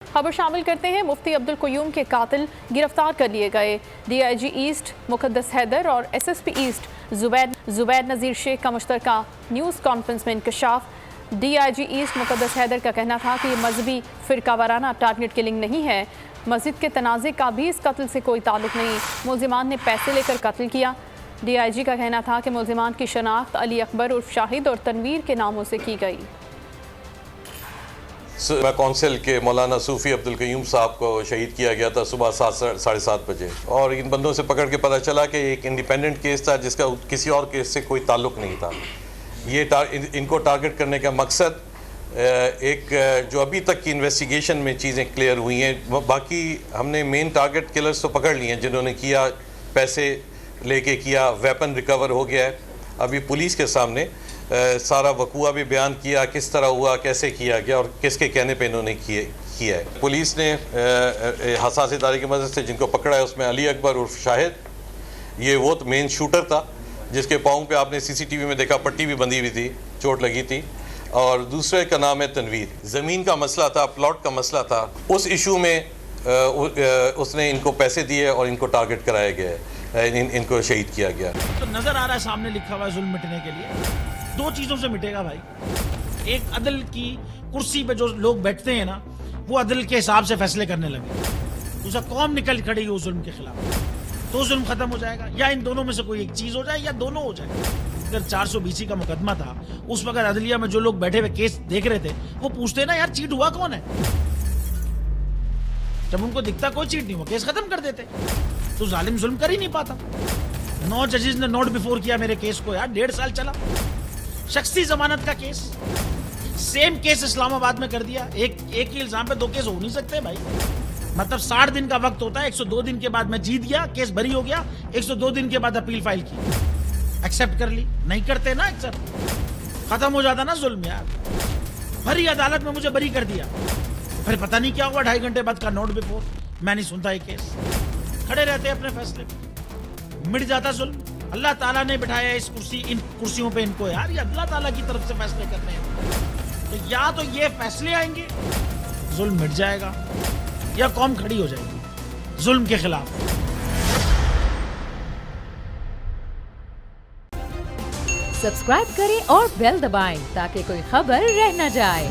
खबर शामिल करते हैं। मुफ्ती अब्दुल क़य्यूम के कातिल गिरफ्तार कर लिए गए। DIG ईस्ट मुक़द्दस हैदर और SSP ईस्ट ज़ुबैर नज़ीर शेख का मुश्तरका न्यूज़ कॉन्फ्रेंस में इंकशाफ। DIG ईस्ट मुक़द्दस हैदर का कहना था कि ये मजहबी फ़िरका वाराना टारगेट किलिंग नहीं है, मस्जिद के तनाज़े का भी इस कत्ल से कोई ताल्लुक़ नहीं, मुल्ज़िमान ने पैसे लेकर कत्ल किया। DIG का कहना था कि मुल्ज़िमान की शनाख्त अली अकबर उर्फ शाहिद और तनवीर के नामों से की गई। कौंसिल के मौलाना सूफ़ी अब्दुल क़य्यूम साहब को शहीद किया गया था सुबह 7:30 बजे, और इन बंदों से पकड़ के पता चला कि एक इंडिपेंडेंट केस था जिसका किसी और केस से कोई ताल्लुक़ नहीं था। ये इनको टारगेट करने का मकसद एक जो अभी तक की इन्वेस्टिगेशन में चीज़ें क्लियर हुई हैं, बाकी हमने मेन टारगेट किलर्स तो पकड़ लिए हैं जिन्होंने किया, पैसे लेके किया, वेपन रिकवर हो गया है। अभी पुलिस के सामने सारा वकूआ भी बयान किया, किस तरह हुआ, कैसे किया गया और किसके कहने पे इन्होंने किया है। पुलिस ने हसास इदारे की मदद से जिनको पकड़ा है उसमें अली अकबर उर्फ शाहिद, ये वो मेन शूटर था जिसके पाँव पे आपने CCTV में देखा पट्टी भी बंधी हुई थी, चोट लगी थी, और दूसरे का नाम है तनवीर। ज़मीन का मसला था, प्लॉट का मसला था, उस इशू में उसने इनको पैसे दिए और इनको टारगेट कराया गया है, इनको शहीद किया गया। तो नज़र आ रहा है सामने लिखा हुआ है जुल्म मिटने के लिए दो चीज़ों से मिटेगा भाई। एक, अदल की कुर्सी पे जो लोग बैठते हैं ना, वो अदल के हिसाब से फैसले करने लगे। दूसरा, कौम निकल खड़ी उस जुल्म के खिलाफ, तो जुल्म खत्म हो जाएगा। या इन दोनों में से कोई एक चीज़ हो जाए या दोनों हो जाए। अगर 420 का मुकदमा था, उस वक्त अदलिया में जो लोग बैठे हुए केस देख रहे थे वो पूछते ना, यार चीट हुआ कौन है? जब उनको दिखता कोई चीट नहीं हुआ, केस खत्म कर देते। तो जालिम जुल्म कर ही नहीं पाता। 9 जजेस ने नोट बिफोर किया मेरे केस को, यार 1.5 साल चला। शख्सी जमानत का केस, सेम केस इस्लामाबाद में कर दिया। एक ही इल्जाम पे 2 केस हो नहीं सकते भाई। मतलब 60 दिन का वक्त होता है, 102 दिन के बाद मैं जीत गया, केस बरी हो गया, 102 दिन के बाद अपील फाइल की, एक्सेप्ट कर ली। नहीं करते ना एक्सेप्ट, खत्म हो जाता ना जुल्म यार। भरी अदालत में मुझे बरी कर दिया, फिर पता नहीं क्या हुआ, 2.5 घंटे बाद का नोट बिफोर, मैं नहीं सुनता ये केस। खड़े रहते अपने फैसले पे, मिट जाता जुल्म। अल्लाह ताला ने बिठाया इन कुर्सियों पे इनको यार, ये अल्लाह ताला की तरफ से फैसले करने हैं। तो या तो ये फैसले आएंगे, जुल्म मिट जाएगा, या कौम खड़ी हो जाएगी जुल्म के खिलाफ। सब्सक्राइब करें और बेल दबाएं ताकि कोई खबर रह न जाए।